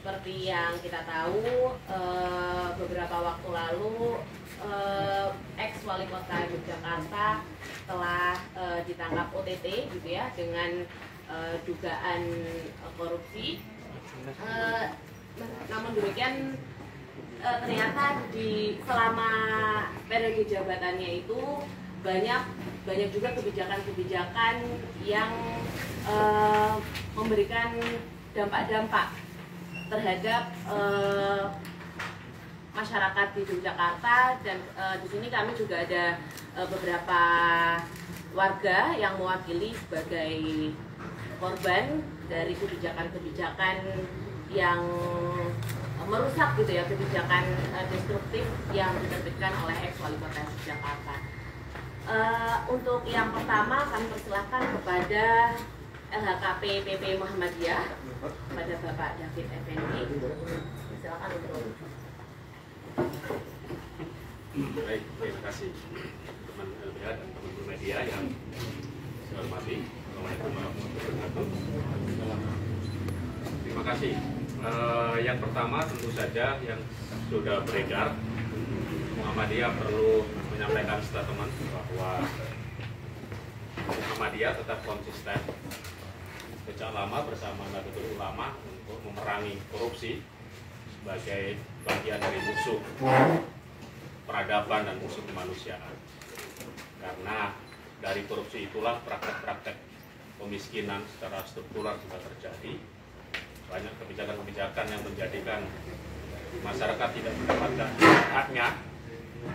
seperti yang kita tahu, beberapa waktu lalu ex-wali kota Yogyakarta telah ditangkap OTT gitu ya, dengan dugaan korupsi. Namun demikian ternyata selama periode jabatannya itu banyak juga kebijakan-kebijakan yang memberikan dampak-dampak terhadap masyarakat di Yogyakarta, dan di sini kami juga ada beberapa warga yang mewakili sebagai korban dari kebijakan-kebijakan yang merusak gitu ya, kebijakan destruktif yang diterbitkan oleh ex-wali kota Yogyakarta. Untuk yang pertama kami persilahkan kepada LHKP PP Muhammadiyah, kepada Bapak David Effendi. Silakan untuk. Baik, terima kasih teman LBH dan teman-teman media yang saya hormati. Assalamualaikum warahmatullahi wabarakatuh. Terima kasih. Yang pertama tentu saja yang sudah beredar, Muhammadiyah perlu menyampaikan statement bahwa Muhammadiyah tetap konsisten sejak lama bersama Nahdlatul Ulama untuk memerangi korupsi sebagai bagian dari musuh peradaban dan musuh kemanusiaan. Karena dari korupsi itulah praktek-praktek pemiskinan secara struktural juga terjadi. Banyak kebijakan-kebijakan yang menjadikan masyarakat tidak mendapatkan haknya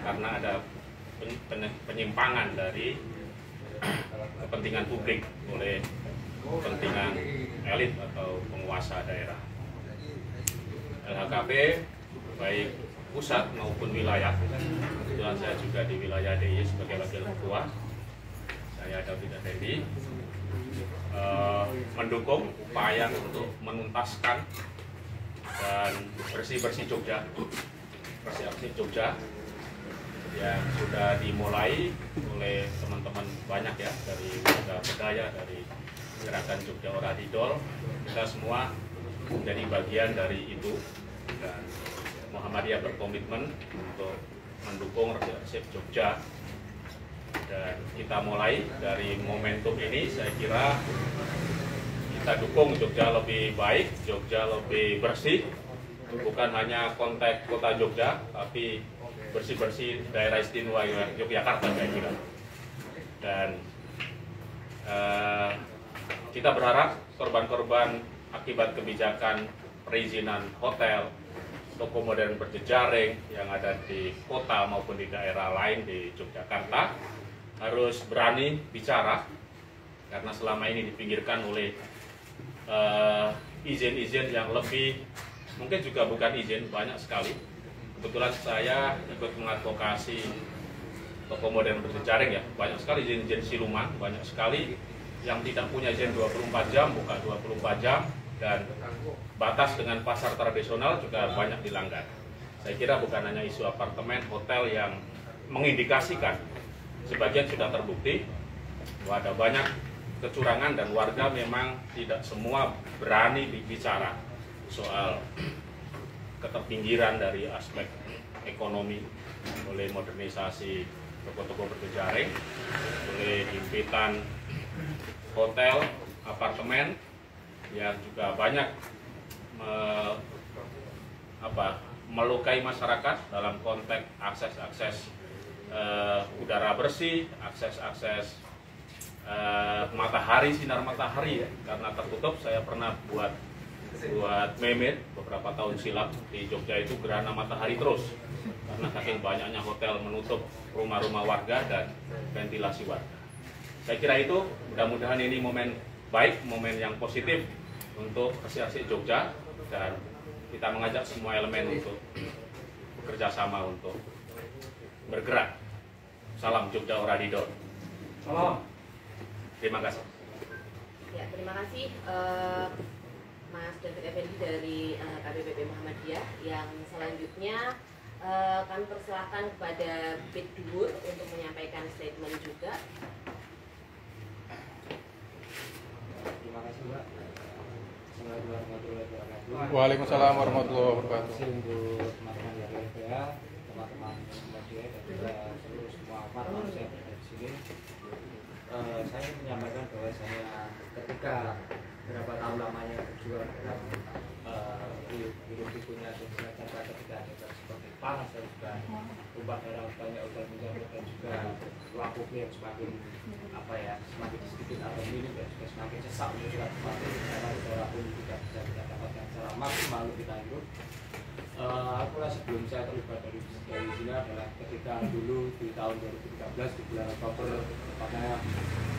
karena ada penyimpangan dari kepentingan publik oleh kepentingan elit atau penguasa daerah. LHKP baik pusat maupun wilayah, kebetulan saya juga di wilayah DIY sebagai wakil ketua, saya David Effendi, mendukung upaya untuk menuntaskan dan bersih-bersih Jogja, bersih-bersih Jogja yang sudah dimulai oleh teman-teman banyak ya, dari warga budaya, dari gerakan Jogja Ora Didol. Kita semua menjadi bagian dari itu, dan Muhammadiyah berkomitmen untuk mendukung resep Jogja. Dan kita mulai dari momentum ini, saya kira kita dukung Jogja lebih baik, Jogja lebih bersih, bukan hanya konteks kota Jogja, tapi bersih-bersih daerah istimewa Yogyakarta, saya kira. Dan kita berharap korban-korban akibat kebijakan perizinan hotel, toko modern berjejaring yang ada di kota maupun di daerah lain di Yogyakarta harus berani bicara, karena selama ini dipinggirkan oleh izin-izin yang lebih, mungkin juga bukan izin, banyak sekali. Kebetulan saya ikut mengadvokasi toko modern berjejaring ya, banyak sekali izin-izin siluman, banyak sekali yang tidak punya izin 24 jam, buka 24 jam, dan batas dengan pasar tradisional juga banyak dilanggar. Saya kira bukan hanya isu apartemen, hotel yang mengindikasikan, sebagian sudah terbukti bahwa ada banyak kecurangan, dan warga memang tidak semua berani bicara soal keterpinggiran dari aspek ekonomi oleh modernisasi toko-toko berjejaring, oleh himpitan hotel, apartemen yang juga banyak melukai masyarakat dalam konteks akses-akses udara bersih, akses-akses matahari, sinar matahari ya, karena tertutup. Saya pernah buat meme beberapa tahun silam, di Jogja itu gerhana matahari terus karena saking banyaknya hotel menutup rumah-rumah warga dan ventilasi warga. Saya kira itu, mudah-mudahan ini momen baik, momen yang positif untuk resik-resik Jogja, dan kita mengajak semua elemen untuk bekerja sama untuk bergerak. Salam Jogja Ora Didol. Salam. Terima kasih. Ya, terima kasih Mas David Effendi dari KBPP Muhammadiyah. Yang selanjutnya kami persilahkan kepada Bid Duhur untuk menyampaikan statement juga. Terima kasih Mbak. Assalamualaikum warahmatullahi wabarakatuh. Waalaikumsalam warahmatullahi wabarakatuh. Terima kasih untuk teman-teman dari LPA, teman-teman media dan juga seluruh semua manusia yang ada di sini. Saya ingin menyampaikan bahwa saya ketika berapa tahun lamanya berjuang dalam hidup-hidupnya dan ketika ada seperti panas dan juga tumpah darah banyak udah menjadi dan juga waktu yang semakin semakin sedikit atau minim dan juga semakin sesak juga semakin karena udara pun tidak bisa kita dapatkan secara maksimal kita hidup. Akulah sebelum saya terlibat dari sini adalah ketika dulu di tahun 2013 di bulan Oktober, tepatnya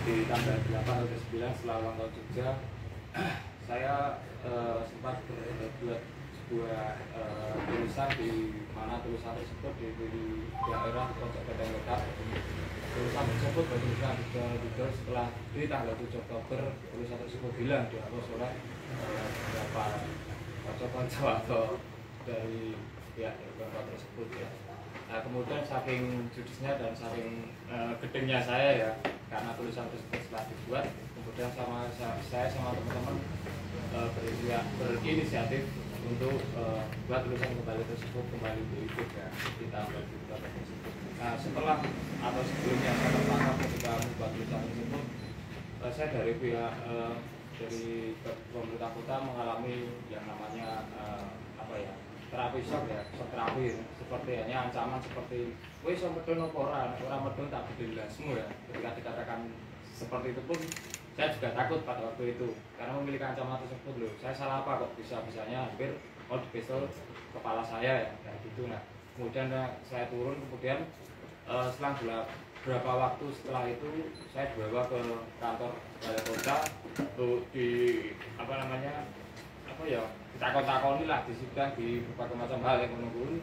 di tanggal 8 atau 9 setelah ulang tahun Jogja, saya sempat berbuat sebuah tulisan di mana tulisan tersebut di daerah Pojok Beteng Wetan. Tulisan tersebut bertuliskan juga setelah di tanggal 7 Oktober tulisan tersebut bilang dihapus oleh beberapa kocok-kocok atau dari pihak beberapa tersebut ya. Nah kemudian saking judisnya dan saking gedengnya saya ya, karena tulisan tersebut setelah dibuat, kemudian saya sama teman-teman berinisiatif untuk buat tulisan kembali tersebut kembali berikut ya di tahun 2012 tersebut. Nah setelah atau sebelumnya saya tertangkap ketika membuat tulisan tersebut, saya dari pihak dari pemerintah kota mengalami yang namanya terapi shock ya, shock terapi seperti hanya ancaman seperti woi so medon orang medon tak bedil semua ya. Ketika dikatakan seperti itu pun saya juga takut pada waktu itu karena memiliki ancaman tersebut loh. Saya salah apa kok bisanya hampir mau dipistol kepala saya ya kayak gitu. Nah kemudian saya turun, kemudian selang beberapa waktu setelah itu saya dibawa ke kantor balai kota untuk ditakon-takoni lah, disidang di berbagai macam hal yang menunggu.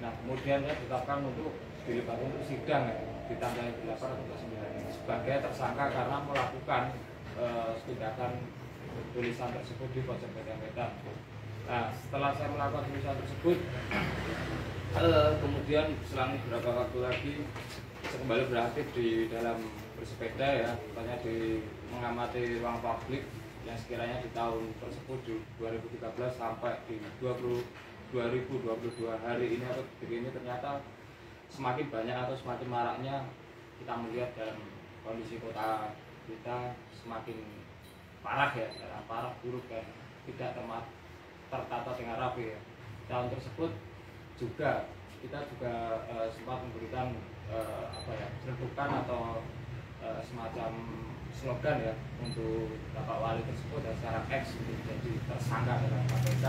Nah kemudian saya ditetapkan untuk dilibatkan untuk sidang ya, di tanggal 8 atau 9 sebagai tersangka karena melakukan tindakan tulisan tersebut di Pojok Beteng Wetan. Nah setelah saya melakukan tulisan tersebut kemudian selang beberapa waktu lagi saya kembali beraktif di dalam bersepeda ya, tepatnya di mengamati ruang publik yang sekiranya di tahun tersebut di 2013 sampai di 2022 hari ini atau detik ini ternyata semakin banyak atau semakin maraknya kita melihat dalam kondisi kota kita semakin parah ya, parah buruk ya, tidak tertata dengan rapi ya. Tahun tersebut juga kita juga sempat memberikan serbukan atau semacam slogan ya untuk Bapak Wali tersebut dan secara X menjadi tersangka dalam KPK,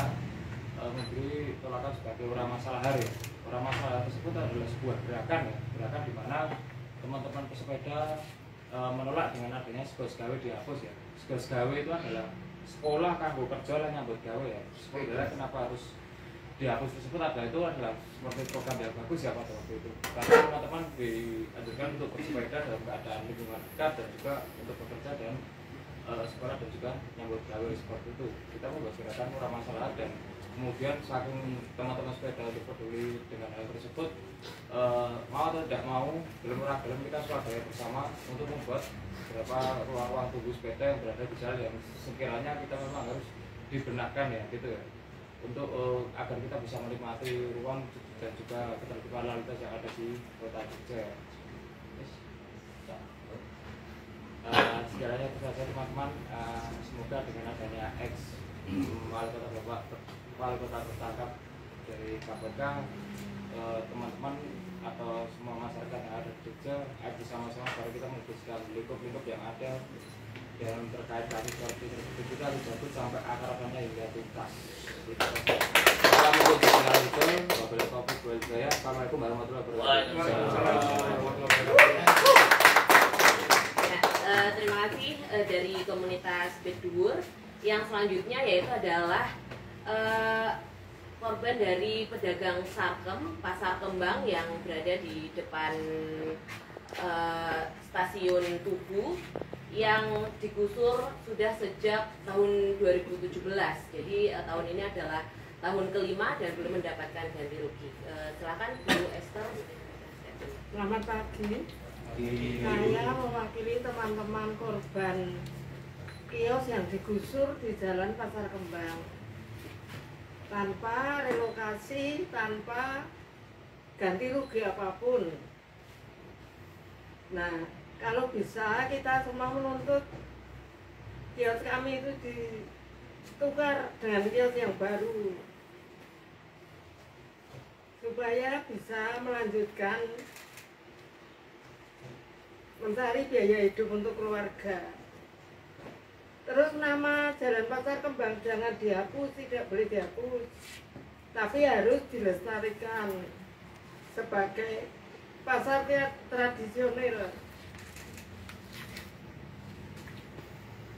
memberi tolakan sebagai orang masalah hari. Orang masalah tersebut adalah sebuah gerakan ya, gerakan di mana teman-teman pesepeda menolak dengan adanya sekolah gawe dihapus ya. Sekolah gawe itu adalah sekolah kanggo kerja lah nyambut gawe ya. Sebenarnya kenapa harus dihapus tersebut adalah seperti program yang bagus ya pada waktu itu, karena teman-teman dianjurkan untuk bersepeda dalam keadaan lingkungan dekat dan juga untuk bekerja dan sekolah dan juga nyambut gawe seperti itu. Kita membuat gerakan murah masalah dan kemudian saking teman-teman sepeda untuk peduli dengan hal tersebut, mau atau tidak mau belum kita swadaya bersama untuk membuat beberapa ruang-ruang tunggu sepeda yang berada di jalan yang sekiranya kita memang harus dibenarkan ya gitu ya, untuk agar kita bisa menikmati ruang dan juga ketertiban lalu lintas yang ada di kota Jogja. Segalanya itu saja teman-teman. Semoga dengan adanya X wali kota tertangkap dari KPK, teman-teman atau semua masyarakat yang ada di Jogja bersama-sama baru kita memutuskan lingkup-lingkup yang ada dan terkait kasus seperti tersebut kita harus jatuh sampai akar-akarnya hingga tuntas. Assalamualaikum warahmatullahi wabarakatuh. Terima kasih dari komunitas Bedur. Yang selanjutnya yaitu adalah korban dari pedagang sarkem Pasar Kembang yang berada di depan stasiun Tugu yang digusur sudah sejak tahun 2017. Jadi tahun ini adalah tahun kelima dan belum mendapatkan ganti rugi. Silakan Bu Esther. Selamat pagi. Saya mewakili teman-teman korban kios yang digusur di Jalan Pasar Kembang tanpa relokasi, tanpa ganti rugi apapun. Nah, kalau bisa kita semua menuntut kios kami itu ditukar dengan kios yang baru supaya bisa melanjutkan mencari biaya hidup untuk keluarga. Terus nama Jalan Pasar Kembang jangan dihapus, tidak boleh dihapus, tapi harus dilestarikan sebagai pasar tradisional.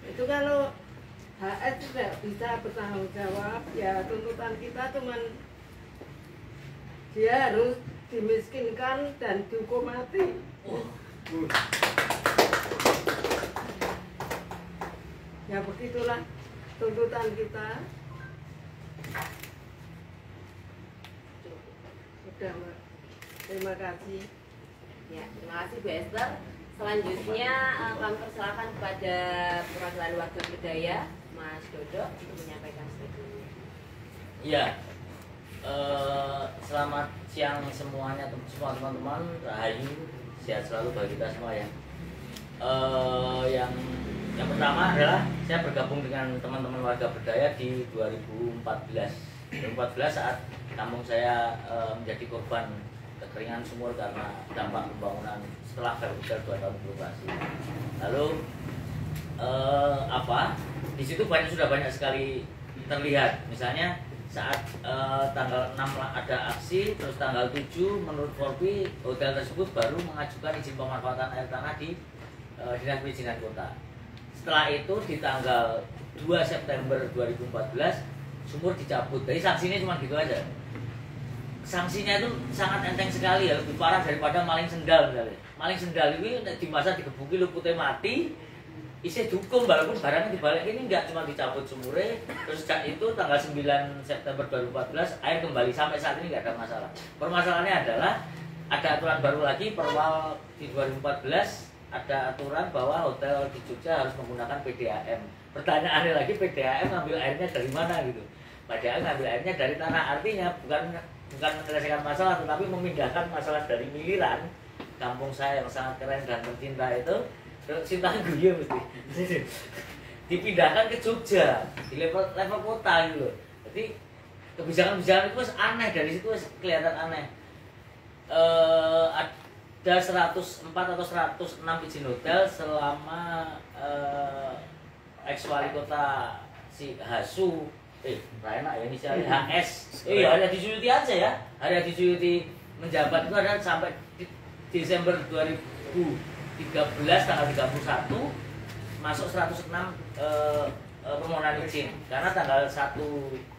Itu kalau HS tidak bisa bertanggung jawab, ya tuntutan kita cuman dia harus dimiskinkan dan dihukum mati. Ya begitulah tuntutan kita. Sudah, Mbak. Terima kasih. Ya, terima kasih Bu Esther. Selanjutnya kami persilakan kepada perwakilan warga Berdaya, Mas Dodo, untuk menyampaikan statementnya. Iya, selamat siang semuanya, semua teman-teman. Rahayu, sehat selalu bagi kita semua ya. Yang pertama adalah saya bergabung dengan teman-teman warga Berdaya di 2014 saat kampung saya menjadi korban kekeringan sumur karena dampak pembangunan setelah Garuda 2 tahun beroperasi. Lalu di situ sudah banyak sekali terlihat. Misalnya saat tanggal 6 ada aksi, terus tanggal 7 menurut Forpi hotel tersebut baru mengajukan izin pemanfaatan air tanah di Dinas Perizinan Kota. Setelah itu di tanggal 2 September 2014 sumur dicabut. Jadi sanksinya cuma gitu aja. Sanksinya itu sangat enteng sekali ya, lebih parah daripada maling sendal misalnya. Maling sendal ini di masa digebuki luputnya mati, isi dihukum walaupun barangnya dibalik. Ini enggak cuma dicabut sumurnya, terus sejak itu tanggal 9 September 2014 air kembali, sampai saat ini nggak ada masalah. Permasalahannya adalah ada aturan baru lagi, perwal di 2014 ada aturan bahwa hotel di Jogja harus menggunakan PDAM. Pertanyaannya lagi, PDAM ngambil airnya dari mana gitu? PDAM ngambil airnya dari tanah, artinya bukan menyelesaikan masalah, tetapi memindahkan masalah dari miliran kampung saya yang sangat keren dan tercinta itu ke Sintangguya mesti dipindahkan ke Jogja di level kota gitu loh. Jadi kebijakan-kebijakan itu aneh, dari situ kelihatan aneh. Ada 104 atau 106 izin hotel selama ex-wali kota si Hasu enak ya misalnya HS. Hari Hadi Suyuti aja ya. Hari Hadi Suyuti menjabat itu ada sampai Desember 2013 tanggal 31 masuk 106 permohonan izin. Karena tanggal 1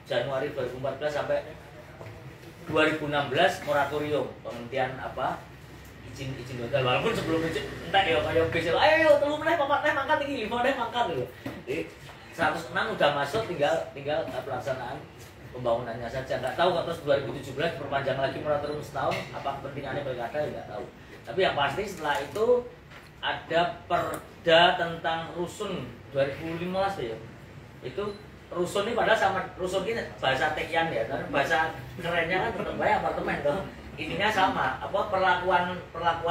Januari 2014 sampai 2016 moratorium penghentian izin hotel. Walaupun sebelum izin entah ya kayak besok ayo telu meneh papat teh mangkat iki 5 teh mangkat lho. 106 udah masuk, tinggal pelaksanaan pembangunannya saja. Nggak tahu kalau 2017 perpanjang lagi moratorium setahun, apa kepentingannya pilkada ya nggak tahu. Tapi yang pasti setelah itu ada perda tentang rusun 2015 ya. Itu rusun ini padahal sama rusun ini bahasa tekian ya, kan bahasa kerennya kan tetap baik apartemen toh. Ininya sama, perlakuan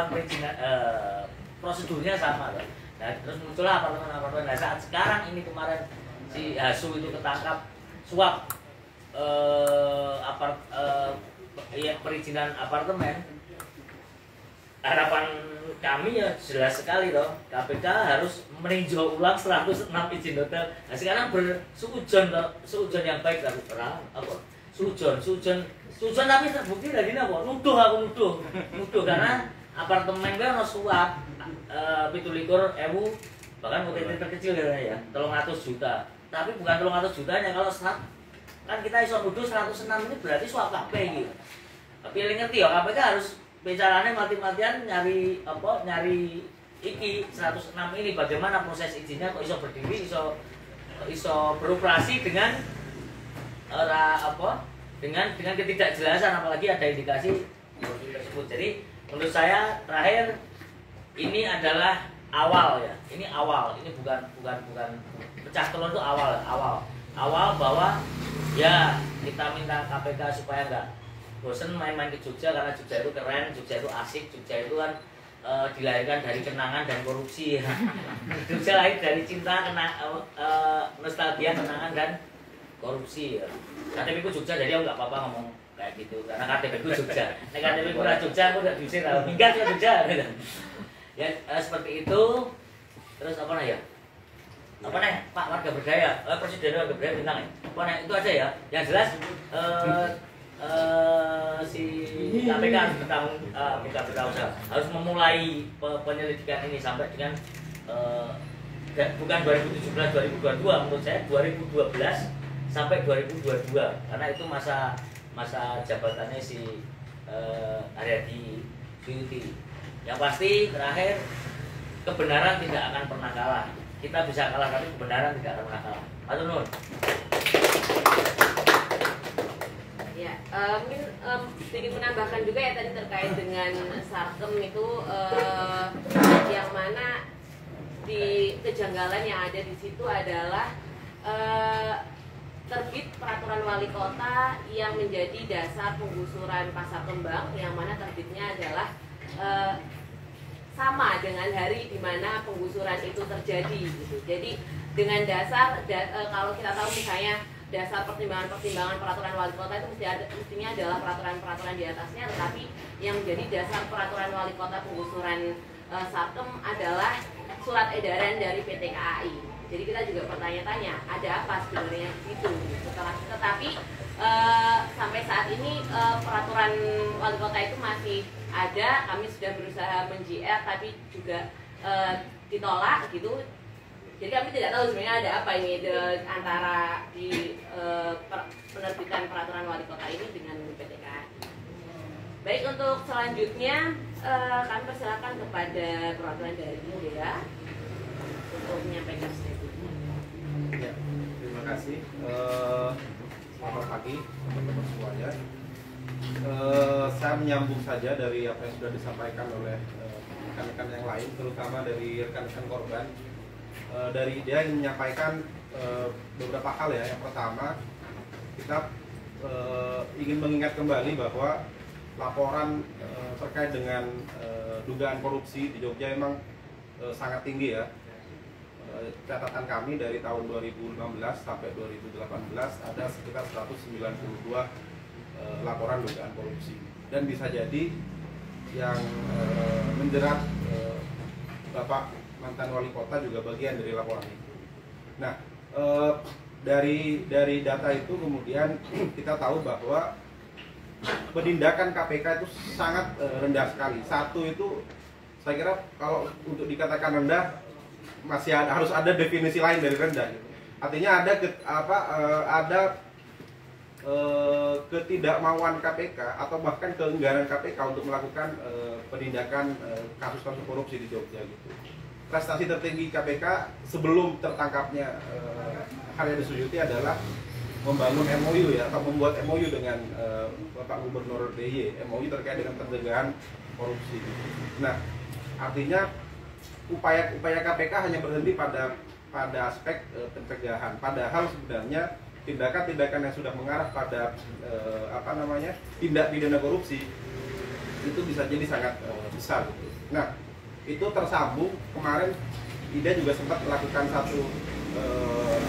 perizinan prosedurnya sama toh. Nah, terus muncullah apartemen. Nah, saat sekarang ini kemarin si Hasu itu ketangkap suap perizinan apartemen. Harapan kami ya jelas sekali toh, KPK harus meninjau ulang 106 izin hotel. Nah, sekarang suujon yang baik tapi suujon tapi terbukti lagi nuduh karena apartemen gue harus suap 17.000 bahkan UTT terkecil ya 300 juta. Tapi bukan 300 jutanya, kalau kan kita iso nuduh 106 ini berarti suap kabeh gitu. Tapi yang ngerti ya KPK harus bicaranya mati-matian nyari iki 106 ini bagaimana proses izinnya kok iso berdiri, iso beroperasi dengan dengan ketidakjelasan, apalagi ada indikasi tersebut. Jadi menurut saya terakhir ini adalah awal ya, ini bukan pecah telur itu awal bahwa ya kita minta KPK supaya nggak bosen main-main ke Jogja, karena Jogja itu keren, Jogja itu asik, Jogja itu kan dilahirkan dari kenangan dan korupsi ya. Jogja lahir dari cinta, nostalgia, kenangan dan korupsi ya. KTP ku Jogja, jadi aku nggak apa-apa ngomong kayak gitu karena KTP ku Jogja. Nek KTP ku Jogja aku udah diusir, minggat ke Jogja. Ya seperti itu. Terus apa nih ya? Apa nih Pak warga berdaya, presiden warga berdaya bintang ya? Apa nih itu aja ya? Yang jelas si KPK harus bertanggung harus memulai penyelidikan ini sampai dengan bukan 2017-2022, menurut saya 2012 sampai 2022 karena itu masa jabatannya si Haryadi Suyuti. Yang pasti terakhir, kebenaran tidak akan pernah kalah. Kita bisa kalah tapi kebenaran tidak akan pernah kalah. Matur nuwun. Ya, mungkin sedikit menambahkan juga ya tadi terkait dengan Sarkem itu yang mana di kejanggalan yang ada di situ adalah terbit peraturan wali kota yang menjadi dasar penggusuran Pasar Kembang, yang mana terbitnya adalah sama dengan hari di mana penggusuran itu terjadi gitu. Jadi dengan dasar kalau kita tahu misalnya dasar pertimbangan peraturan wali kota itu mestinya adalah peraturan-peraturan di atasnya, tetapi yang menjadi dasar peraturan wali kota penggusuran Sarkem adalah surat edaran dari PT KAI. Jadi kita juga bertanya-tanya ada apa sebenarnya di situ. Tetapi sampai saat ini peraturan wali kota itu masih ada. Kami sudah berusaha men-JR tapi juga ditolak gitu. Jadi kami tidak tahu sebenarnya ada apa ini antara di penerbitan peraturan wali kota ini dengan PT KAI. Baik, untuk selanjutnya kami persilakan kepada perwakilan dari Indra untuk menyampaikan statement. Ya, terima kasih. Selamat pagi teman-teman semuanya. Saya menyambung saja dari apa yang sudah disampaikan oleh rekan-rekan yang lain, terutama dari rekan-rekan korban. Dari dia yang menyampaikan beberapa hal ya. Yang pertama, kita ingin mengingat kembali bahwa laporan terkait dengan dugaan korupsi di Jogja memang sangat tinggi ya. Catatan kami dari tahun 2015 sampai 2018 ada sekitar 192 laporan dugaan korupsi, dan bisa jadi yang menjerat Bapak mantan wali kota juga bagian dari laporan itu. Nah, dari data itu kemudian kita tahu bahwa penindakan KPK itu sangat rendah sekali. Satu itu saya kira kalau untuk dikatakan rendah masih harus ada definisi lain dari rendah. Artinya ada ketidakmauan KPK atau bahkan keengganan KPK untuk melakukan penindakan kasus-kasus korupsi di Jogja gitu. Prestasi tertinggi KPK sebelum tertangkapnya Haryadi Suyuti adalah membangun MOU ya, atau membuat MOU dengan Bapak Gubernur DIY, MOU terkait dengan pencegahan korupsi. Nah, artinya upaya KPK hanya berhenti pada aspek pencegahan. Padahal sebenarnya tindakan-tindakan yang sudah mengarah pada tindak pidana korupsi itu bisa jadi sangat besar. Nah, itu tersambung kemarin Ida juga sempat melakukan satu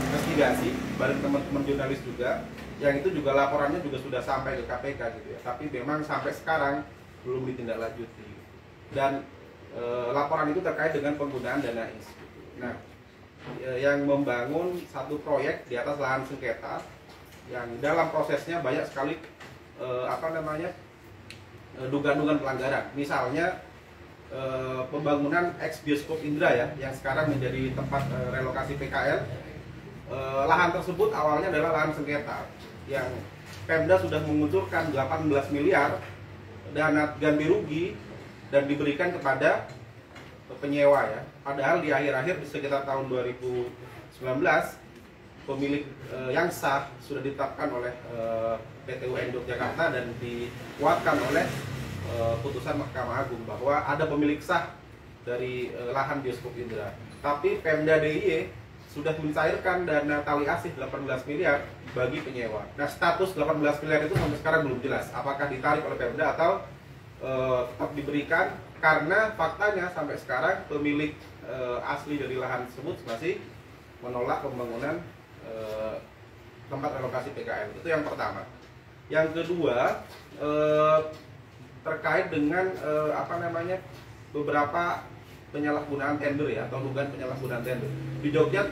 investigasi bareng teman-teman jurnalis juga, yang itu juga laporannya juga sudah sampai ke KPK gitu ya, tapi memang sampai sekarang belum ditindaklanjuti. Dan laporan itu terkait dengan penggunaan dana IS. Nah, yang membangun satu proyek di atas lahan sengketa yang dalam prosesnya banyak sekali dugaan-dugaan pelanggaran. Misalnya pembangunan ex bioskop Indra ya, yang sekarang menjadi tempat relokasi PKL. Lahan tersebut awalnya adalah lahan sengketa yang Pemda sudah mengucurkan 18 miliar dana ganti rugi dan diberikan kepada penyewa ya. Padahal di akhir-akhir di sekitar tahun 2019 pemilik yang sah sudah ditetapkan oleh PT UN Yogyakarta dan dikuatkan oleh putusan Mahkamah Agung bahwa ada pemilik sah dari lahan bioskop Indra. Tapi Pemda DIY sudah mencairkan dana tali asih 18 miliar bagi penyewa. Nah, status 18 miliar itu sampai sekarang belum jelas apakah ditarik oleh Pemda atau tetap diberikan, karena faktanya sampai sekarang pemilik asli dari lahan tersebut masih menolak pembangunan tempat relokasi PKL. Itu yang pertama. Yang kedua, terkait dengan beberapa penyalahgunaan tender ya, atau dugaan penyalahgunaan tender. Di Jogja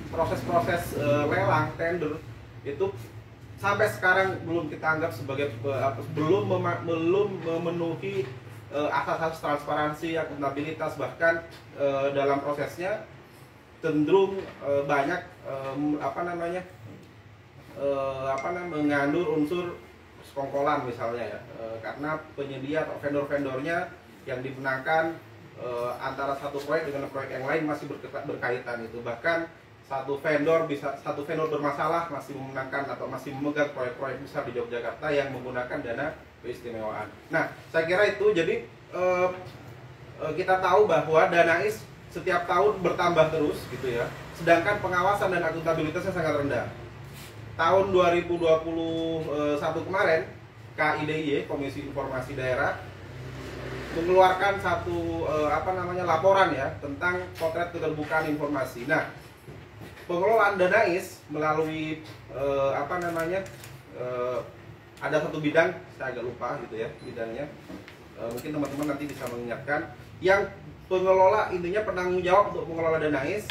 proses-proses lelang tender itu sampai sekarang belum kita anggap sebagai belum memenuhi asas-asas transparansi, akuntabilitas, bahkan dalam prosesnya cenderung banyak mengandung unsur sekongkolan misalnya ya, karena penyedia atau vendor-vendornya yang dimenangkan antara satu proyek dengan proyek yang lain masih berkaitan itu. Bahkan satu vendor bermasalah masih memenangkan atau masih memegang proyek-proyek besar di Yogyakarta yang menggunakan dana keistimewaan. Nah, saya kira itu, jadi kita tahu bahwa dana IS setiap tahun bertambah terus gitu ya, sedangkan pengawasan dan akuntabilitasnya sangat rendah. Tahun 2021 kemarin KIDY, Komisi Informasi Daerah, mengeluarkan satu laporan ya tentang potret keterbukaan informasi. Nah, pengelolaan dana IS melalui ada satu bidang, saya agak lupa gitu ya bidangnya, mungkin teman-teman nanti bisa mengingatkan, yang pengelola intinya penanggung jawab untuk mengelola dana IS,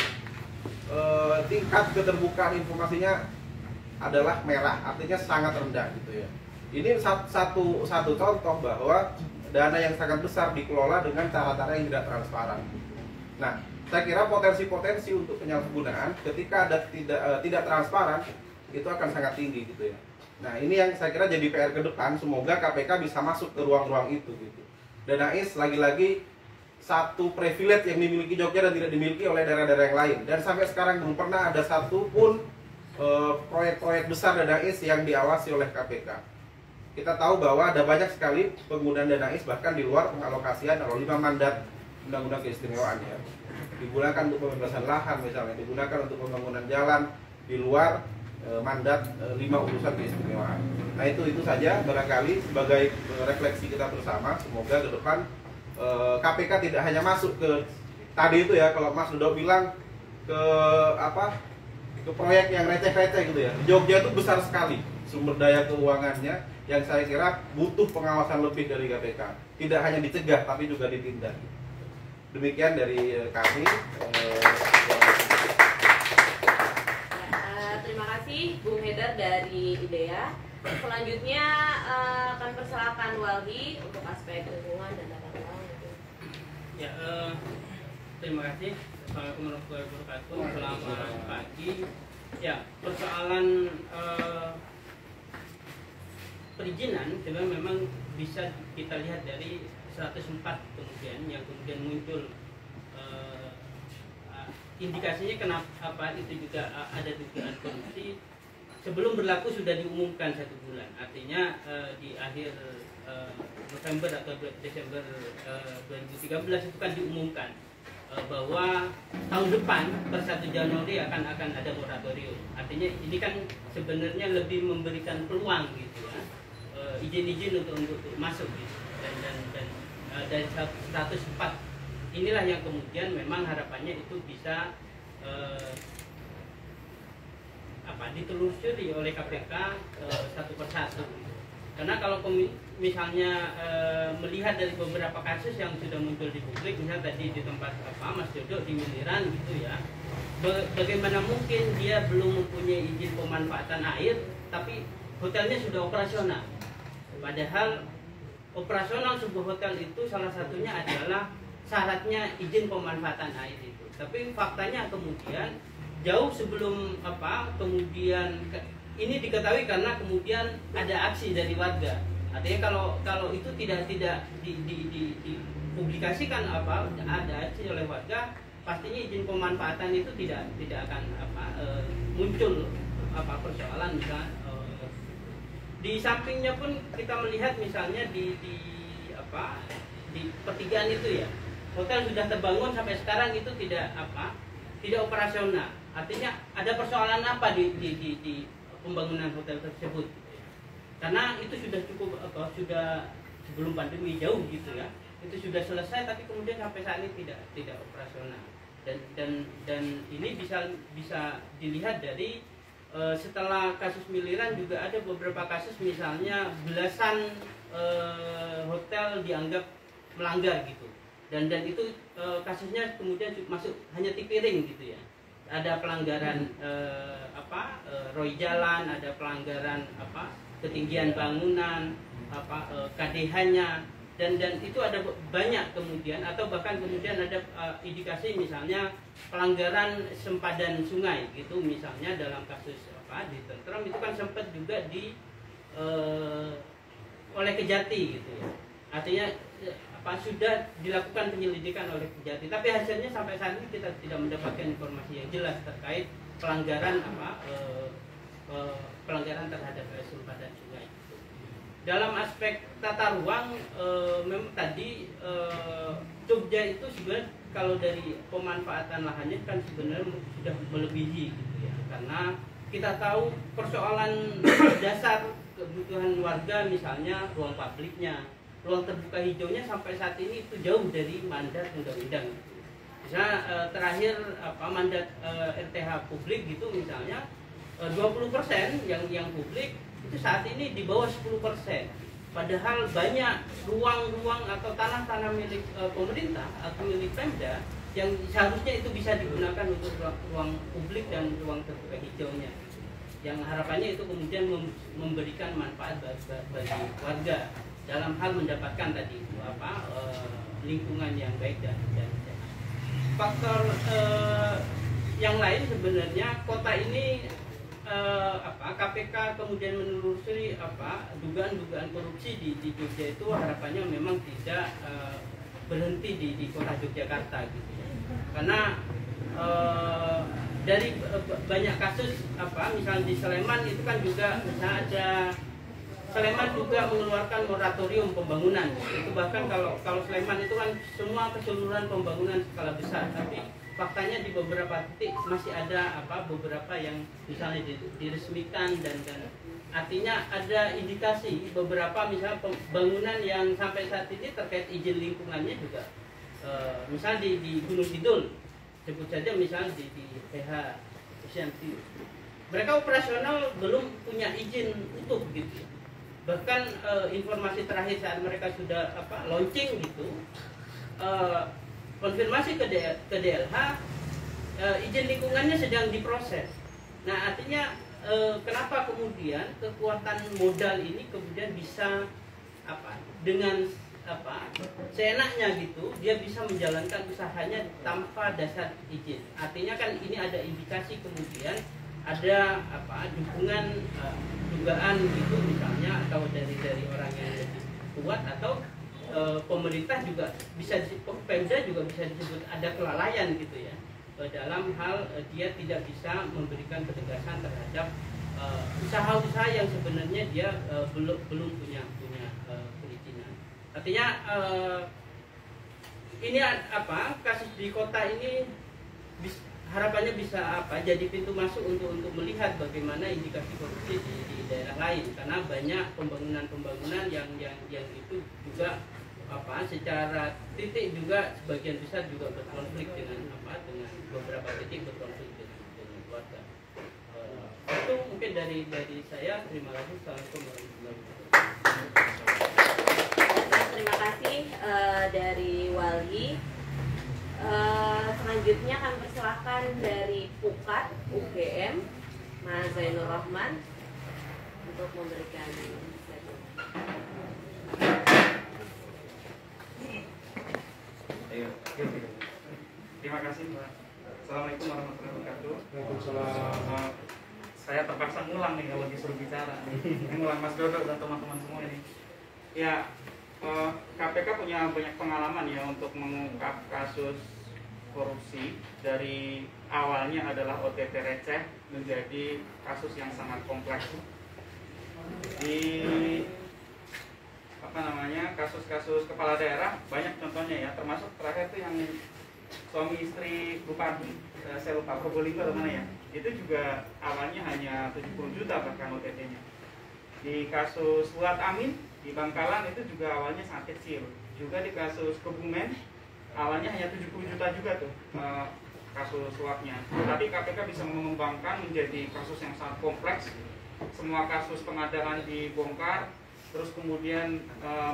tingkat keterbukaan informasinya adalah merah, artinya sangat rendah gitu ya. Ini satu contoh bahwa dana yang sangat besar dikelola dengan cara-cara yang tidak transparan. Nah, saya kira potensi-potensi untuk penyalahgunaan ketika ada tidak transparan itu akan sangat tinggi gitu ya. Nah, ini yang saya kira jadi PR ke depan. Semoga KPK bisa masuk ke ruang-ruang itu gitu. Dana IS lagi-lagi satu privilege yang dimiliki Jogja dan tidak dimiliki oleh daerah-daerah yang lain. Dan sampai sekarang belum pernah ada satu pun proyek-proyek besar dana IS yang diawasi oleh KPK. Kita tahu bahwa ada banyak sekali penggunaan dana IS bahkan di luar pengalokasian atau 5 mandat undang-undang keistimewaan ya. Digunakan untuk pembebasan lahan misalnya, digunakan untuk pembangunan jalan di luar mandat 5 urusan keistimewaan. Nah, itu saja barangkali sebagai refleksi kita bersama. Semoga ke depan KPK tidak hanya masuk ke tadi itu ya, kalau Mas Dodo bilang ke proyek yang receh-receh gitu ya. Jogja itu besar sekali sumber daya keuangannya yang saya kira butuh pengawasan lebih dari KPK. Tidak hanya dicegah tapi juga ditindak. Demikian dari kami. Terima kasih Bung Haidar dari IDEA. Selanjutnya akan persilakan Walhi untuk aspek lingkungan dan tata ruang. Ya, terima kasih. Assalamualaikum warahmatullahi wabarakatuh. Selamat pagi. Ya, persoalan perizinan sebenarnya memang bisa kita lihat dari 104 yang kemudian muncul indikasinya kenapa itu juga ada dugaan korupsi sebelum berlaku sudah diumumkan 1 bulan, artinya di akhir November atau Desember 2013 itu kan diumumkan bahwa tahun depan per 1 Januari akan ada moratorium. Artinya ini kan sebenarnya lebih memberikan peluang gitu ya, izin-izin untuk masuk gitu. Dan dari 104 inilah yang kemudian memang harapannya itu bisa ditelusuri oleh KPK satu persatu. Karena kalau misalnya melihat dari beberapa kasus yang sudah muncul di publik, misalnya tadi di tempat Mas Dodo di Miliran gitu ya, bagaimana mungkin dia belum mempunyai izin pemanfaatan air tapi hotelnya sudah operasional, padahal operasional sebuah hotel itu salah satunya adalah syaratnya izin pemanfaatan air itu. Tapi faktanya kemudian jauh sebelum kemudian ini diketahui karena kemudian ada aksi dari warga. Artinya kalau itu tidak dipublikasikan ada aksi oleh warga, pastinya izin pemanfaatan itu tidak akan muncul persoalan misalnya. Di sampingnya pun kita melihat misalnya di pertigaan itu ya, hotel sudah terbangun sampai sekarang itu tidak operasional. Artinya ada persoalan apa di pembangunan hotel tersebut? Karena itu sudah cukup sudah sebelum pandemi jauh gitu ya. Itu sudah selesai tapi kemudian sampai saat ini tidak operasional. Dan ini bisa dilihat dari setelah kasus Miliran juga ada beberapa kasus, misalnya belasan hotel dianggap melanggar gitu. Dan itu kasusnya kemudian masuk hanya Tipiring gitu ya. Ada pelanggaran ROI jalan, ada pelanggaran ketinggian bangunan, KDH-nya, dan itu ada banyak kemudian, atau bahkan kemudian ada indikasi misalnya pelanggaran sempadan sungai gitu, misalnya dalam kasus di Tentrem itu kan sempat juga oleh Kejati gitu ya. Artinya sudah dilakukan penyelidikan oleh Kejati, tapi hasilnya sampai saat ini kita tidak mendapatkan informasi yang jelas terkait pelanggaran pelanggaran terhadap sempadan sungai. Dalam aspek tata ruang, memang tadi Jogja itu sebenarnya kalau dari pemanfaatan lahannya kan sebenarnya sudah melebihi gitu ya, karena kita tahu persoalan dasar kebutuhan warga, misalnya ruang publiknya, ruang terbuka hijaunya sampai saat ini itu jauh dari mandat undang-undang. Misalnya terakhir mandat RTH publik gitu misalnya 20% yang publik itu saat ini di bawah 10%. Padahal banyak ruang-ruang atau tanah-tanah milik pemerintah atau milik Pemda yang seharusnya itu bisa digunakan untuk ruang publik dan ruang terbuka hijaunya. Yang harapannya itu kemudian memberikan manfaat bagi warga dalam hal mendapatkan tadi lingkungan yang baik dan sehat. Faktor yang lain sebenarnya kota ini KPK kemudian menelusuri dugaan-dugaan korupsi di Jogja itu harapannya memang tidak berhenti di kota Yogyakarta gitu. Karena dari banyak kasus misalnya di Sleman itu kan juga misalnya ada Sleman juga mengeluarkan moratorium pembangunan. Itu bahkan kalau Sleman itu kan semua keseluruhan pembangunan skala besar, tapi faktanya di beberapa titik masih ada beberapa yang misalnya diresmikan dan artinya ada indikasi beberapa misalnya pembangunan yang sampai saat ini terkait izin lingkungannya juga misalnya di Gunung Kidul, sebut saja misalnya di PH Sianti, mereka operasional belum punya izin utuh gitu. Bahkan informasi terakhir saat mereka sudah launching gitu, konfirmasi ke DLH, izin lingkungannya sedang diproses. Nah artinya kenapa kemudian kekuatan modal ini kemudian bisa dengan seenaknya gitu, dia bisa menjalankan usahanya tanpa dasar izin. Artinya kan ini ada indikasi kemudian ada dugaan gitu misalnya, atau dari orang yang lebih kuat, atau pemerintah juga bisa, Pemda juga bisa disebut ada kelalaian gitu ya, dalam hal dia tidak bisa memberikan ketegasan terhadap usaha-usaha yang sebenarnya dia belum punya perizinan. Artinya ini kasus di kota ini harapannya bisa jadi pintu masuk untuk melihat bagaimana indikasi korupsi di daerah lain, karena banyak pembangunan yang itu juga secara titik juga sebagian besar juga berkonflik dengan beberapa titik berkonflik dengan keluarga. Itu mungkin dari saya. Terima kasih. Assalamualaikum warahmatullahi wabarakatuh. Terima kasih dari Wali. Selanjutnya kami persilahkan dari Pukat UGM, Mas Zainur Rahman, untuk memberikan Terima kasih, Mbak. Assalamualaikum warahmatullahi wabarakatuh. Saya terpaksa ngulang nih kalau disuruh bicara. Ngulang Mas Dodo dan teman-teman semua ini. Ya, KPK punya banyak pengalaman ya untuk mengungkap kasus korupsi, dari awalnya adalah OTT receh menjadi kasus yang sangat kompleks. Di kasus kasus-kasus kepala daerah banyak contohnya ya, termasuk terakhir itu yang suami istri bupati, saya lupa Probolinggo atau mana ya, itu juga awalnya hanya 70 juta bahkan OTT-nya. Di kasus Fuad Amin di Bangkalan itu juga awalnya sangat kecil. Juga di kasus Kebumen awalnya hanya 70 juta juga tuh kasus suapnya. Tapi KPK bisa mengembangkan menjadi kasus yang sangat kompleks. Semua kasus pengadaan dibongkar, terus kemudian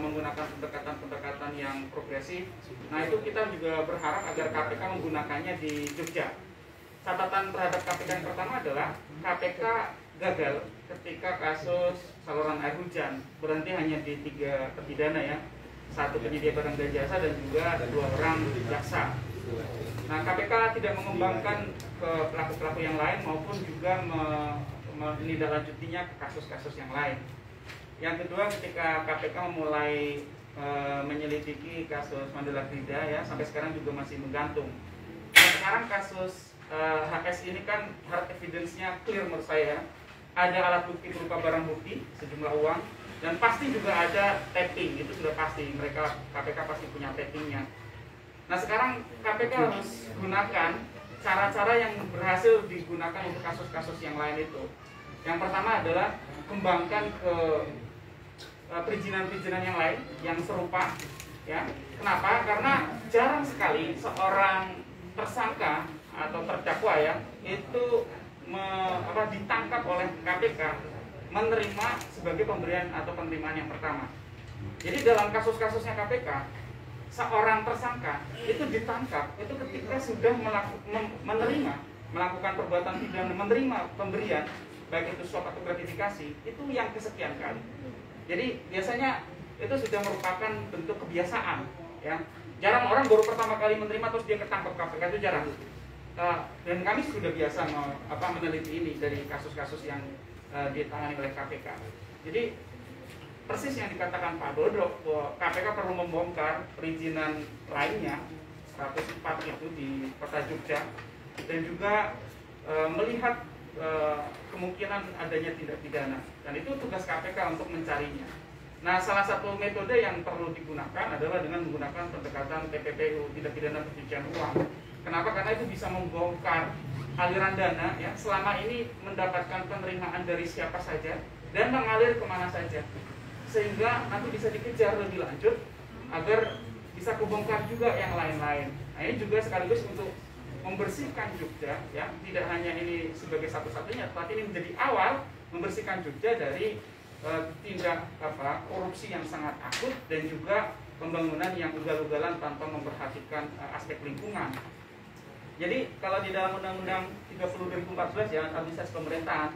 menggunakan pendekatan-pendekatan yang progresif. Nah itu kita juga berharap agar KPK menggunakannya di Jogja. Catatan terhadap KPK yang pertama adalah KPK gagal ketika kasus saluran air hujan, berhenti hanya di 3 terpidana ya, 1 penyedia barang dan jasa dan juga 2 orang jaksa. Nah KPK tidak mengembangkan ke pelaku-pelaku yang lain maupun juga menindaklanjutinya ke kasus-kasus yang lain. Yang kedua, ketika KPK memulai menyelidiki kasus Mandala Krida ya, sampai sekarang juga masih menggantung. Nah, sekarang kasus HS ini kan hard evidence-nya clear menurut saya. Ada alat bukti berupa barang bukti, sejumlah uang, dan pasti juga ada tapping, itu sudah pasti. Mereka KPK pasti punya tappingnya. Nah sekarang KPK harus gunakan cara-cara yang berhasil digunakan untuk kasus-kasus yang lain itu. Yang pertama adalah kembangkan ke perizinan-perizinan yang lain yang serupa ya. Kenapa? Karena jarang sekali seorang tersangka atau terdakwa ya itu ditangkap oleh KPK menerima sebagai pemberian atau penerimaan yang pertama. Jadi dalam kasus-kasusnya KPK, seorang tersangka itu ditangkap itu ketika sudah melakukan perbuatan pidana, menerima pemberian baik itu suap atau gratifikasi, itu yang kesekian kali. Jadi biasanya itu sudah merupakan bentuk kebiasaan ya. Jarang orang baru pertama kali menerima terus dia ketangkap KPK, itu jarang. Dan kami sudah biasa meneliti ini dari kasus-kasus yang ditangani oleh KPK. Jadi persis yang dikatakan Pak Dodo bahwa KPK perlu membongkar perizinan lainnya 104 itu di Kota Jogja dan juga melihat kemungkinan adanya tindak pidana, dan itu tugas KPK untuk mencarinya. Nah, salah satu metode yang perlu digunakan adalah dengan menggunakan pendekatan TPPU, tindak pidana pencucian uang. Kenapa? Karena itu bisa membongkar aliran dana ya, selama ini mendapatkan penerimaan dari siapa saja dan mengalir kemana saja, sehingga nanti bisa dikejar lebih lanjut agar bisa kebongkar juga yang lain-lain. Nah, ini juga sekaligus untuk membersihkan Jogja ya, tidak hanya ini sebagai satu-satunya, tapi ini menjadi awal membersihkan Jogja dari tindak korupsi yang sangat akut dan juga pembangunan yang ugal-ugalan tanpa memperhatikan aspek lingkungan. Jadi kalau di dalam Undang-Undang 30 2014 ya, administrasi pemerintahan,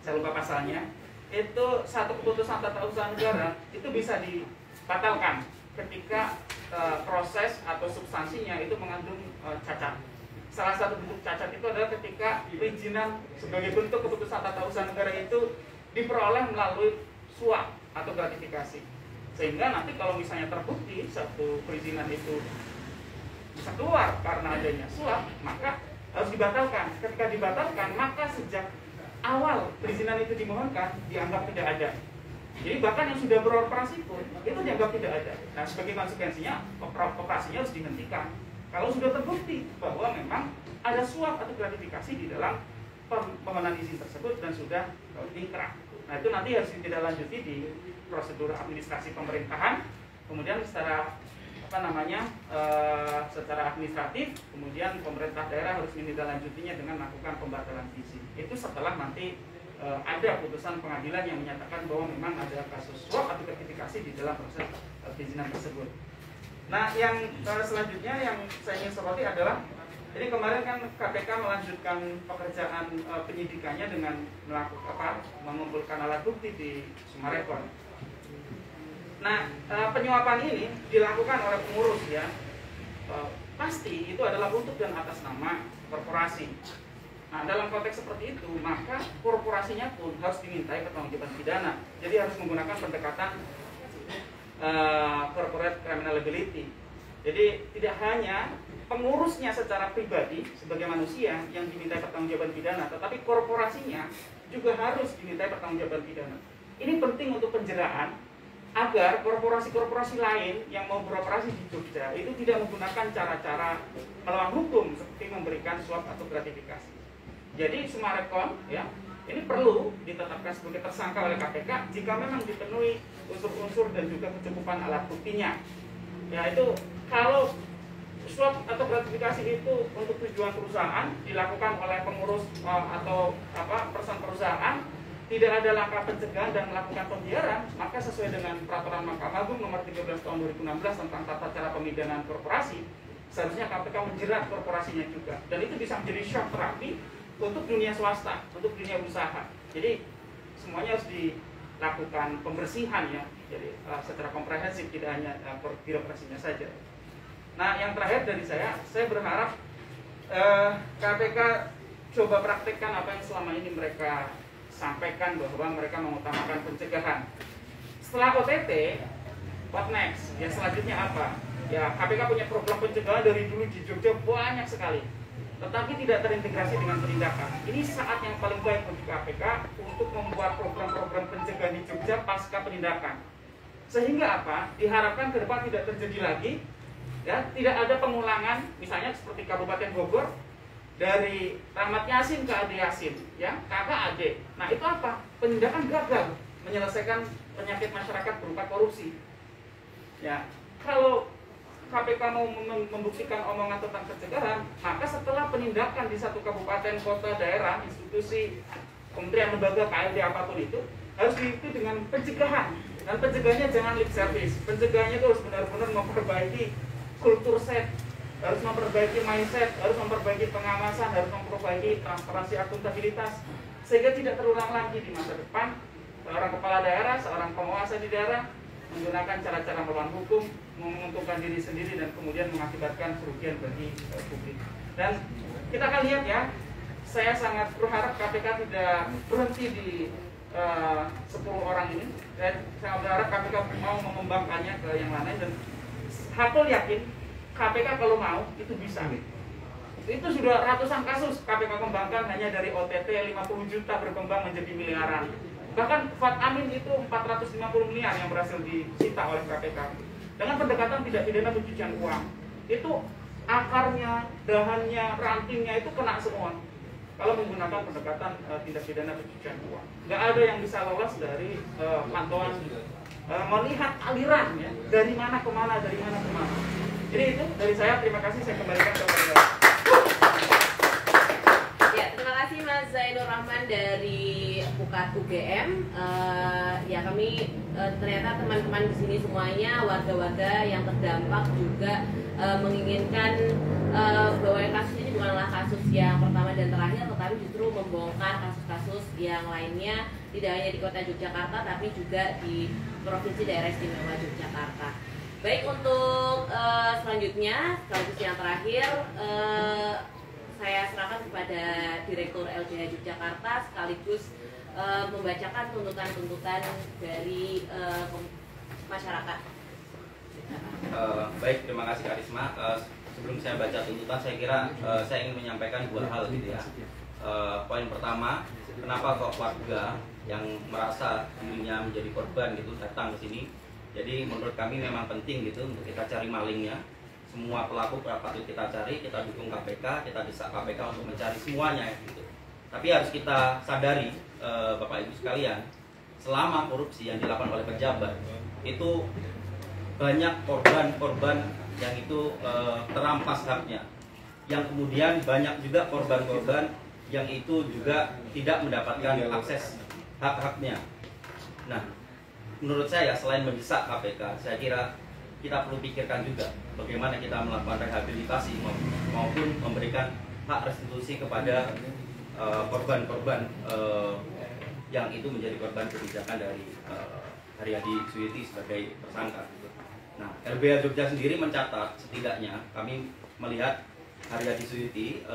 saya lupa pasalnya, itu satu keputusan tata usaha negara itu bisa dibatalkan ketika proses atau substansinya itu mengandung cacat. Salah satu bentuk cacat itu adalah ketika perizinan sebagai bentuk keputusan tata usaha negara itu diperoleh melalui suap atau gratifikasi. Sehingga nanti kalau misalnya terbukti satu perizinan itu bisa keluar karena adanya suap, maka harus dibatalkan. Ketika dibatalkan, maka sejak awal perizinan itu dimohonkan dianggap tidak ada. Jadi bahkan yang sudah beroperasi pun itu dianggap tidak ada. Nah, sebagai konsekuensinya operasinya harus dihentikan. Kalau sudah terbukti bahwa memang ada suap atau gratifikasi di dalam permohonan izin tersebut dan sudah ingkrah. Nah, itu nanti harus ditindaklanjuti di prosedur administrasi pemerintahan, kemudian secara secara administratif, kemudian pemerintah daerah harus menindaklanjutinya dengan melakukan pembatalan izin. Itu setelah nanti ada putusan pengadilan yang menyatakan bahwa memang ada kasus suap atau gratifikasi di dalam proses perizinan tersebut. Nah, yang selanjutnya yang saya ingin soroti adalah ini kemarin kan KPK melanjutkan pekerjaan penyidikannya dengan mengumpulkan alat bukti di Sumarekon. Nah, penyuapan ini dilakukan oleh pengurus ya. Pasti itu adalah untuk dan atas nama korporasi. Nah, dalam konteks seperti itu, maka korporasinya pun harus dimintai pertanggungjawaban pidana. Jadi harus menggunakan pendekatan corporate criminal liability. Jadi tidak hanya pengurusnya secara pribadi sebagai manusia yang dimintai pertanggungjawaban pidana, tetapi korporasinya juga harus dimintai pertanggungjawaban pidana. Ini penting untuk penjeraan agar korporasi-korporasi lain yang mau beroperasi di Jogja itu tidak menggunakan cara-cara melawan hukum seperti memberikan suap atau gratifikasi. Jadi Sumarekon ya ini perlu ditetapkan sebagai tersangka oleh KPK jika memang dipenuhi unsur-unsur dan juga kecukupan alat buktinya. Ya itu kalau suap atau gratifikasi itu untuk tujuan perusahaan dilakukan oleh pengurus atau person perusahaan, tidak ada langkah pencegahan dan melakukan pembiaran, maka sesuai dengan peraturan Mahkamah Agung nomor 13 tahun 2016 tentang tata cara pemidanaan korporasi, seharusnya KPK menjerat korporasinya juga. Dan itu bisa menjadi shock terapi untuk dunia swasta, untuk dunia usaha. Jadi semuanya harus dilakukan pembersihan ya, jadi secara komprehensif, tidak hanya birokrasinya saja. Nah yang terakhir dari saya berharap KPK coba praktekkan apa yang selama ini mereka sampaikan, bahwa mereka mengutamakan pencegahan. Setelah OTT, what next? Ya selanjutnya apa? Ya KPK punya program pencegahan dari dulu di Jogja banyak sekali, tetapi tidak terintegrasi dengan penindakan. Ini saat yang paling baik bagi KPK untuk membuat program-program pencegahan di Jogja pasca penindakan. Sehingga apa? Diharapkan ke depan tidak terjadi lagi, ya tidak ada pengulangan, misalnya seperti Kabupaten Bogor, dari Rahmat Yasin ke Ade Yasin, ya, kakak adik. Nah itu apa? Penindakan gagal menyelesaikan penyakit masyarakat berupa korupsi. Ya, kalau KPK mau membuktikan omongan tentang pencegahan, maka setelah penindakan di satu kabupaten, kota, daerah, institusi, kementerian, lembaga, KLD apapun itu, harus diikuti dengan pencegahan. Dan pencegahannya jangan lip service. Pencegahannya itu harus benar-benar memperbaiki kultur set, harus memperbaiki mindset, harus memperbaiki pengawasan, harus memperbaiki transparansi akuntabilitas, sehingga tidak terulang lagi di masa depan seorang kepala daerah, seorang penguasa di daerah menggunakan cara-cara melawan hukum, menguntungkan diri sendiri dan kemudian mengakibatkan kerugian bagi publik. Dan kita akan lihat ya, saya sangat berharap KPK tidak berhenti di 10 orang ini, dan saya berharap KPK mau mengembangkannya ke yang lain, dan aku yakin KPK kalau mau itu bisa. Itu sudah ratusan kasus KPK kembangkan hanya dari OTT 50 juta berkembang menjadi miliaran. Bahkan Fuad Amin itu 450 miliar yang berhasil disita oleh KPK dengan pendekatan tidak pidana pencucian uang. Itu akarnya, dahannya, rantingnya itu kena semua kalau menggunakan pendekatan tindak pidana pencucian uang. Nggak ada yang bisa lolos dari pantauan melihat aliran ya, dari mana kemana, dari mana kemana. Jadi itu dari saya, terima kasih, saya kembalikan kepada ya, terima kasih Mas Zainur Rahman dari Pukat UGM. Ya kami ternyata teman-teman di sini semuanya warga-warga yang terdampak juga menginginkan bahwa kasus ini bukanlah kasus yang pertama dan terakhir, tetapi justru membongkar kasus-kasus yang lainnya, tidak hanya di Kota Yogyakarta tapi juga di Provinsi Daerah Istimewa Yogyakarta. Baik, untuk selanjutnya, sekaligus yang terakhir, saya serahkan kepada Direktur LBH Yogyakarta sekaligus membacakan tuntutan-tuntutan dari masyarakat. Baik, terima kasih Kak Risma. Sebelum saya baca tuntutan, saya kira saya ingin menyampaikan dua hal gitu ya. Poin pertama, kenapa kok warga yang merasa dirinya menjadi korban gitu datang ke sini. Jadi menurut kami memang penting gitu untuk kita cari malingnya. Semua pelaku patut kita cari, kita dukung KPK, kita desak KPK untuk mencari semuanya gitu. Tapi harus kita sadari Bapak Ibu sekalian, selama korupsi yang dilakukan oleh pejabat itu banyak korban-korban yang itu terampas haknya. Yang kemudian banyak juga korban-korban yang itu juga tidak mendapatkan akses hak-haknya. Nah, menurut saya selain mendesak KPK, saya kira kita perlu pikirkan juga bagaimana kita melakukan rehabilitasi maupun memberikan hak restitusi kepada korban-korban yang itu menjadi korban kebijakan dari Haryadi Suyuti sebagai tersangka. Nah, LBH Jogja sendiri mencatat setidaknya kami melihat Haryadi Suyuti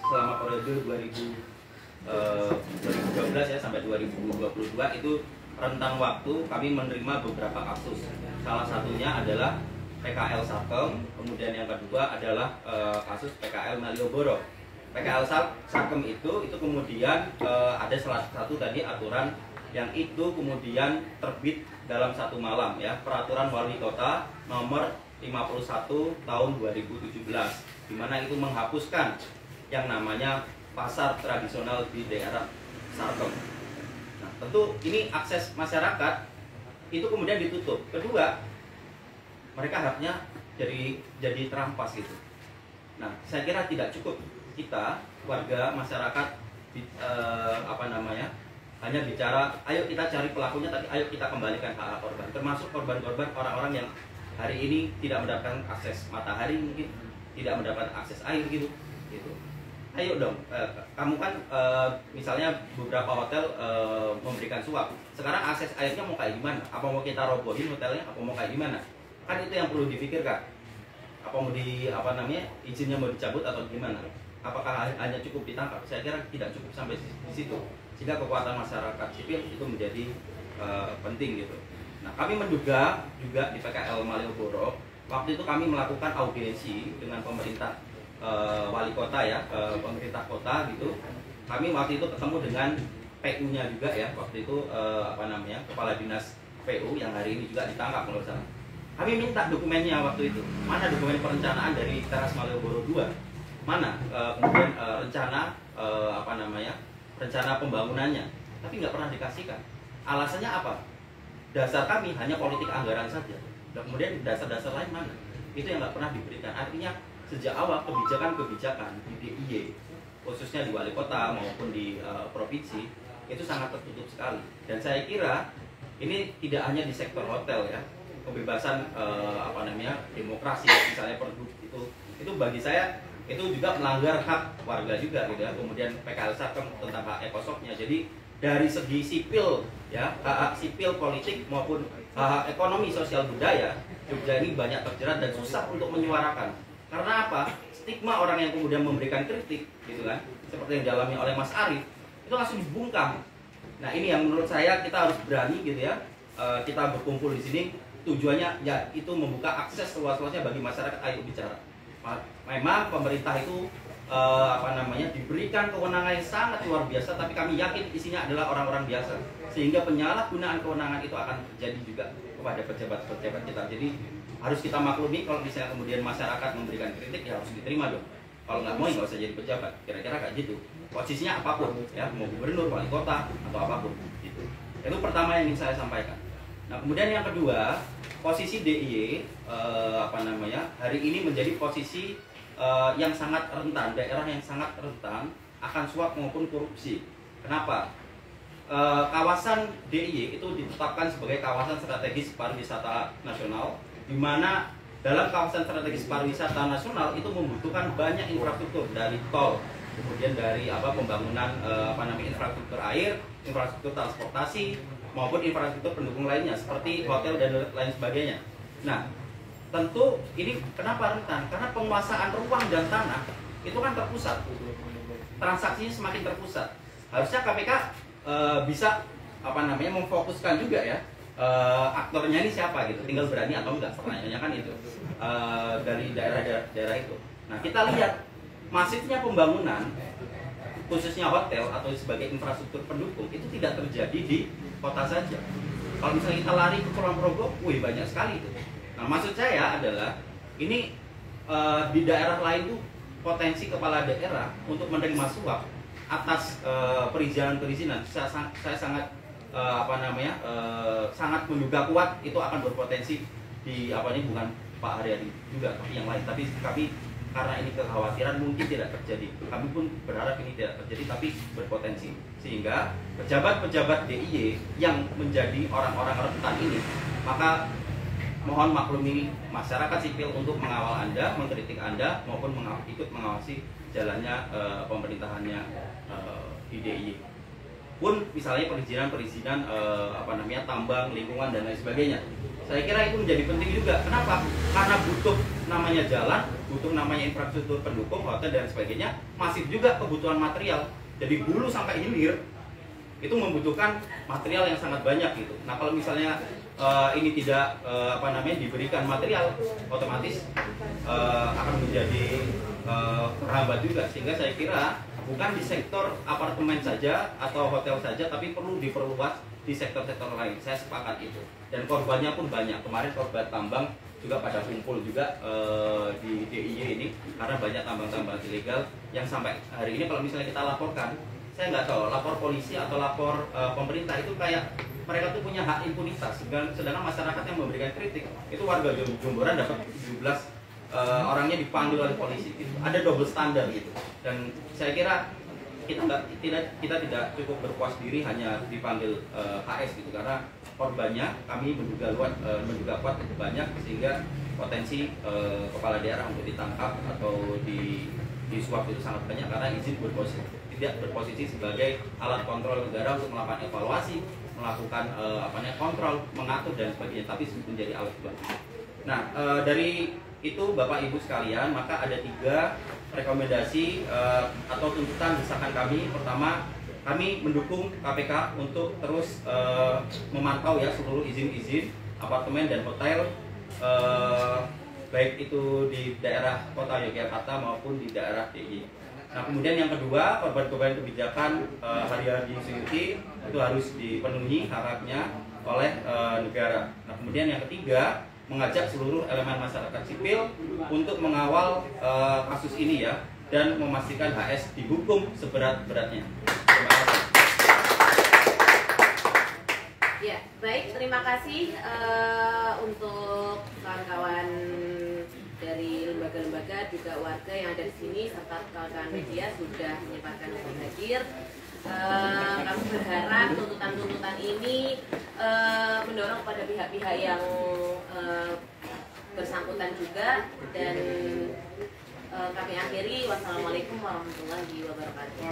selama periode 2012 ya sampai 2022 itu rentang waktu kami menerima beberapa kasus. Salah satunya adalah PKL Sakem, kemudian yang kedua adalah kasus PKL Malioboro. PKL Sakem itu kemudian ada salah satu tadi aturan yang itu kemudian terbit dalam satu malam ya, Peraturan Wali Kota nomor 51 tahun 2017, di mana itu menghapuskan yang namanya pasar tradisional di daerah Sarkem. Nah, tentu ini akses masyarakat itu kemudian ditutup. Kedua, mereka haknya jadi terampas gitu. Nah, saya kira tidak cukup kita warga masyarakat hanya bicara ayo kita cari pelakunya, tapi ayo kita kembalikan hak korban, termasuk korban-korban orang-orang yang hari ini tidak mendapatkan akses matahari, mungkin tidak mendapatkan akses air gitu. Ayo dong, kamu kan misalnya beberapa hotel memberikan suap, sekarang akses airnya mau kayak gimana? Apa mau kita robohin hotelnya? Apa mau kayak gimana? Kan itu yang perlu dipikirkan. Apa mau izinnya mau dicabut atau gimana? Apakah hanya cukup ditangkap? Saya kira tidak cukup sampai di situ. Sehingga kekuatan masyarakat sipil itu menjadi penting gitu. Nah, kami menduga juga di PKL Malioboro, waktu itu kami melakukan audiensi dengan pemerintah wali kota ya, pemerintah kota gitu. Kami waktu itu ketemu dengan PU-nya juga ya, waktu itu kepala dinas PU yang hari ini juga ditangkap menurut saya. Kami minta dokumennya waktu itu. Mana dokumen perencanaan dari teras Malioboro 2? Mana kemudian rencana rencana pembangunannya? Tapi nggak pernah dikasihkan. Alasannya apa? Dasar kami hanya politik anggaran saja. Dan kemudian dasar-dasar lain mana? Itu yang nggak pernah diberikan. Artinya sejak awal kebijakan-kebijakan di DIY, khususnya di wali kota maupun di provinsi, itu sangat tertutup sekali. Dan saya kira ini tidak hanya di sektor hotel ya, kebebasan demokrasi misalnya itu bagi saya itu juga melanggar hak warga juga gitu ya. Kemudian PKL Sarkem tentang hak ekosoknya. Jadi dari segi sipil ya, hak sipil politik maupun hak ekonomi sosial budaya, Jogja ini banyak terjerat dan susah untuk menyuarakan. Karena apa? Stigma orang yang kemudian memberikan kritik gitu kan, seperti yang dialami oleh Mas Arief, itu langsung dibungkam. Nah, ini yang menurut saya kita harus berani gitu ya. Kita berkumpul di sini tujuannya ya itu membuka akses seluas-luasnya bagi masyarakat, ayo bicara. Memang pemerintah itu diberikan kewenangan yang sangat luar biasa, tapi kami yakin isinya adalah orang-orang biasa, sehingga penyalahgunaan kewenangan itu akan terjadi juga kepada pejabat-pejabat kita. Jadi harus kita maklumi kalau misalnya kemudian masyarakat memberikan kritik ya harus diterima dong. Kalau nggak mau nggak usah jadi pejabat, kira-kira kayak gitu. Posisinya apapun ya, mau gubernur, wali kota atau apapun gitu. Itu pertama yang ingin saya sampaikan. Nah, kemudian yang kedua, posisi DIY hari ini menjadi posisi yang sangat rentan, daerah yang sangat rentan akan suap maupun korupsi. Kenapa? Kawasan DIY itu ditetapkan sebagai kawasan strategis pariwisata nasional, di mana dalam kawasan strategis pariwisata nasional itu membutuhkan banyak infrastruktur, dari tol, kemudian dari pembangunan infrastruktur air, infrastruktur transportasi, maupun infrastruktur pendukung lainnya seperti hotel dan lain sebagainya. Nah, tentu ini kenapa rentan? Karena penguasaan ruang dan tanah itu kan terpusat, transaksinya semakin terpusat. Harusnya KPK bisa memfokuskan juga ya, aktornya ini siapa gitu, tinggal berani atau enggak, pertanyaannya kan itu dari daerah itu. Nah, kita lihat masifnya pembangunan khususnya hotel atau sebagai infrastruktur pendukung itu tidak terjadi di kota saja. Kalau misalnya kita lari ke Kulon Progo, banyak sekali itu. Nah, maksud saya adalah ini di daerah lain tuh potensi kepala daerah untuk menerima suap atas perizinan. Saya sangat sangat menduga kuat itu akan berpotensi di bukan Pak Haryadi juga, tapi yang lain. Tapi kami karena ini kekhawatiran mungkin tidak terjadi. Kami pun berharap ini tidak terjadi, tapi berpotensi. Sehingga pejabat-pejabat DIY yang menjadi orang-orang rentan ini, maka mohon maklumi masyarakat sipil untuk mengawal Anda, mengkritik Anda, maupun ikut mengawasi jalannya pemerintahannya di DIY. Pun misalnya perizinan tambang, lingkungan dan lain sebagainya. Saya kira itu menjadi penting juga. Kenapa? Karena butuh namanya jalan, butuh namanya infrastruktur pendukung, hotel dan sebagainya, masif juga kebutuhan material. Jadi hulu sampai hilir itu membutuhkan material yang sangat banyak gitu. Nah, kalau misalnya ini tidak diberikan material, otomatis akan menjadi terhambat juga. Sehingga saya kira bukan di sektor apartemen saja atau hotel saja, tapi perlu diperluas di sektor-sektor lain. Saya sepakat itu. Dan korbannya pun banyak. Kemarin korban tambang juga pada kumpul juga di DIY ini karena banyak tambang-tambang ilegal yang sampai hari ini kalau misalnya kita laporkan, saya nggak tahu lapor polisi atau lapor pemerintah itu kayak mereka tuh punya hak impunitas, sedangkan masyarakat yang memberikan kritik itu warga Jomboran dapat 17 orangnya dipanggil oleh polisi gitu. Ada double standar gitu. Dan saya kira kita tidak cukup berpuas diri hanya dipanggil HS gitu, karena korbannya kami menduga kuat cukup banyak sehingga potensi kepala daerah untuk ditangkap atau disuap itu sangat banyak karena izin tidak berposisi sebagai alat kontrol negara untuk melakukan evaluasi, melakukan kontrol, mengatur dan sebagainya, tapi menjadi alat bantu. Nah, dari itu Bapak Ibu sekalian, maka ada 3 rekomendasi atau tuntutan desakan kami. Pertama, kami mendukung KPK untuk terus memantau ya seluruh izin-izin apartemen dan hotel baik itu di daerah Kota Yogyakarta maupun di daerah DIY. Nah, kemudian yang kedua, korban-korban kebijakan Haryadi Suyuti itu harus dipenuhi hak-haknya oleh negara. Nah, kemudian yang ketiga, mengajak seluruh elemen masyarakat sipil untuk mengawal kasus ini ya, dan memastikan HS dihukum seberat-beratnya. Terima kasih. Ya, baik, terima kasih untuk kawan-kawan dari lembaga-lembaga juga warga yang ada di sini serta kawan-kawan media sudah menyempatkan untuk hadir. Kami berharap tuntutan-tuntutan ini mendorong kepada pihak-pihak yang bersangkutan juga, dan kami akhiri. Wassalamualaikum warahmatullahi wabarakatuh.